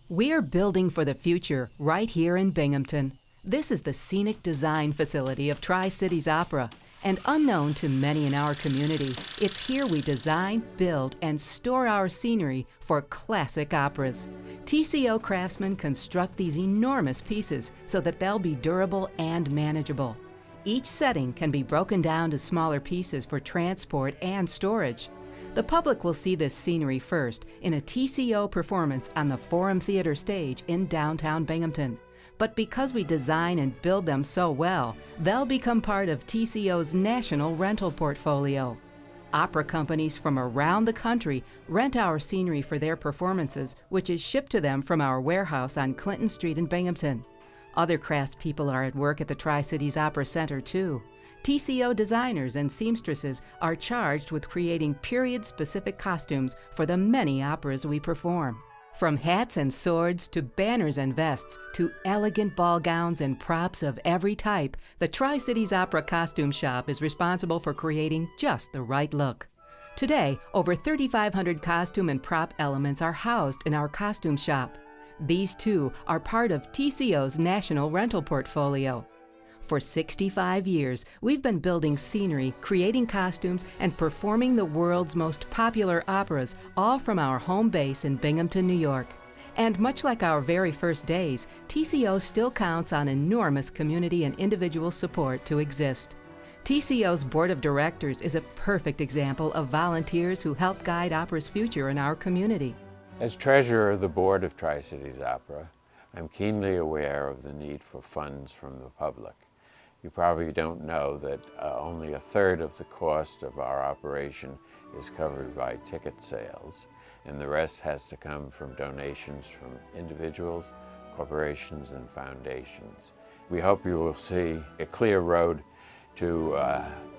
We're building for the future right here in Binghamton. This is the scenic design facility of Tri-Cities Opera, and unknown to many in our community, it's here we design, build, and store our scenery for classic operas. TCO craftsmen construct these enormous pieces so that they'll be durable and manageable. Each setting can be broken down to smaller pieces for transport and storage. The public will see this scenery first in a TCO performance on the Forum Theater stage in downtown Binghamton. But because we design and build them so well, they'll become part of TCO's national rental portfolio. Opera companies from around the country rent our scenery for their performances, which is shipped to them from our warehouse on Clinton Street in Binghamton. Other craftspeople are at work at the Tri-Cities Opera Center too. TCO designers and seamstresses are charged with creating period-specific costumes for the many operas we perform. From hats and swords to banners and vests to elegant ball gowns and props of every type, the Tri-Cities Opera Costume Shop is responsible for creating just the right look. Today, over 3,500 costume and prop elements are housed in our costume shop. These too are part of TCO's national rental portfolio. For 65 years, we've been building scenery, creating costumes, and performing the world's most popular operas, all from our home base in Binghamton, New York. And much like our very first days, TCO still counts on enormous community and individual support to exist. TCO's Board of Directors is a perfect example of volunteers who help guide opera's future in our community. As treasurer of the board of Tri-Cities Opera, I'm keenly aware of the need for funds from the public. You probably don't know that only a third of the cost of our operation is covered by ticket sales, and the rest has to come from donations from individuals, corporations, and foundations. We hope you will see a clear road to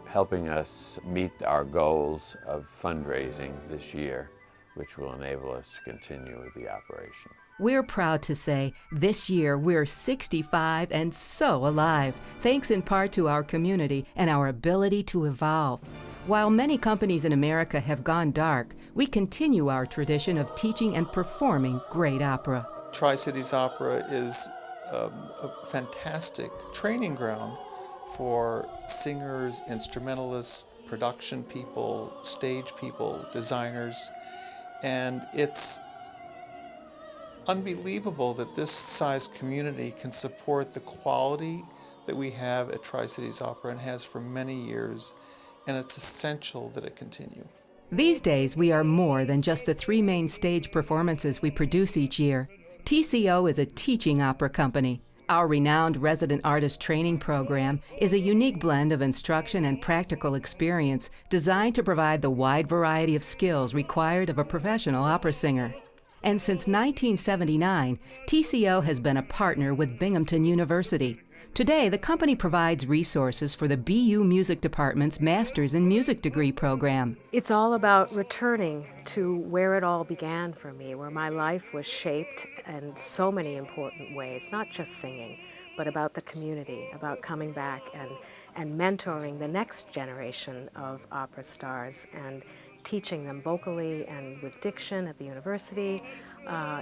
helping us meet our goals of fundraising this year, which will enable us to continue with the operation. We're proud to say this year we're 65 and so alive, thanks in part to our community and our ability to evolve. While many companies in America have gone dark, we continue our tradition of teaching and performing great opera. Tri-Cities Opera is a fantastic training ground for singers, instrumentalists, production people, stage people, designers, and it's unbelievable that this size community can support the quality that we have at Tri-Cities Opera and has for many years, and it's essential that it continue. These days, we are more than just the three main stage performances we produce each year. TCO is a teaching opera company. Our renowned resident artist training program is a unique blend of instruction and practical experience designed to provide the wide variety of skills required of a professional opera singer. And since 1979, TCO has been a partner with Binghamton University. Today, the company provides resources for the BU Music Department's Master's in Music degree program. It's all about returning to where it all began for me, where my life was shaped in so many important ways, not just singing, but about the community, about coming back and mentoring the next generation of opera stars and teaching them vocally and with diction at the university.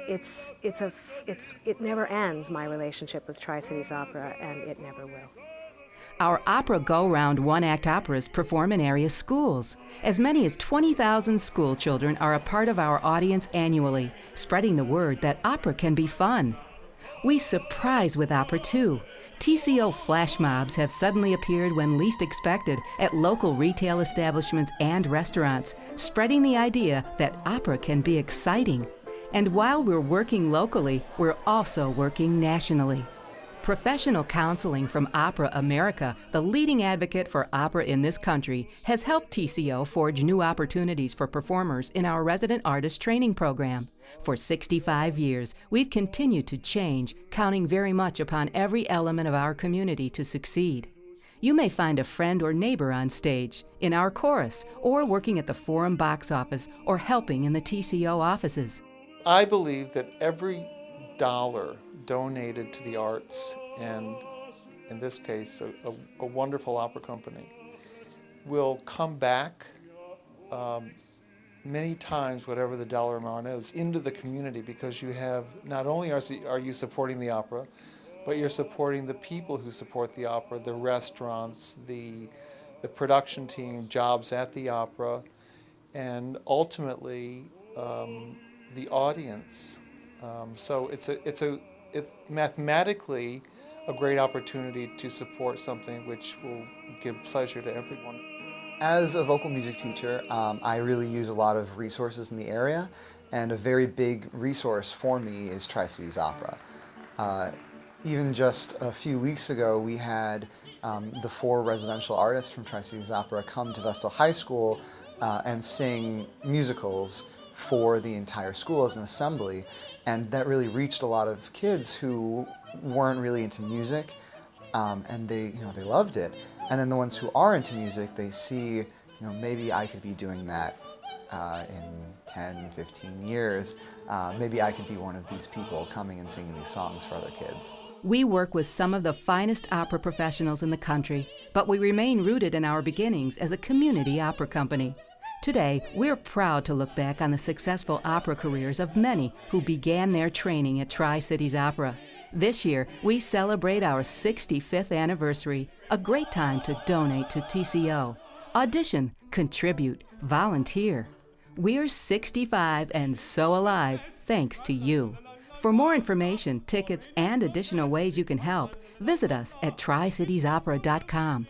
It never ends, my relationship with Tri-Cities Opera, and it never will. Our Opera Go-Round one-act operas perform in area schools. As many as 20,000 school children are a part of our audience annually, spreading the word that opera can be fun. We surprise with opera too. TCO flash mobs have suddenly appeared when least expected at local retail establishments and restaurants, spreading the idea that opera can be exciting. And while we're working locally, we're also working nationally. Professional counseling from Opera America, the leading advocate for opera in this country, has helped TCO forge new opportunities for performers in our resident artist training program. For 65 years, we've continued to change, counting very much upon every element of our community to succeed. You may find a friend or neighbor on stage, in our chorus, or working at the Forum box office, or helping in the TCO offices. I believe that every dollar donated to the arts, and in this case, a wonderful opera company, will come back many times whatever the dollar amount is into the community, because you have, not only are you supporting the opera, but you're supporting the people who support the opera, the restaurants, the production team, jobs at the opera, and ultimately the audience. So it's mathematically a great opportunity to support something which will give pleasure to everyone. As a vocal music teacher, I really use a lot of resources in the area, and a very big resource for me is Tri-Cities Opera. Even just a few weeks ago, we had the 4 residential artists from Tri-Cities Opera come to Vestal High School and sing musicals for the entire school as an assembly, and that really reached a lot of kids who weren't really into music, and they loved it. And then the ones who are into music, they see, maybe I could be doing that in 10, 15 years. Maybe I could be one of these people coming and singing these songs for other kids. We work with some of the finest opera professionals in the country, but we remain rooted in our beginnings as a community opera company. Today, we're proud to look back on the successful opera careers of many who began their training at Tri-Cities Opera. This year, we celebrate our 65th anniversary, a great time to donate to TCO. Audition, contribute, volunteer. We're 65 and so alive thanks to you. For more information, tickets, and additional ways you can help, visit us at tricitiesopera.com.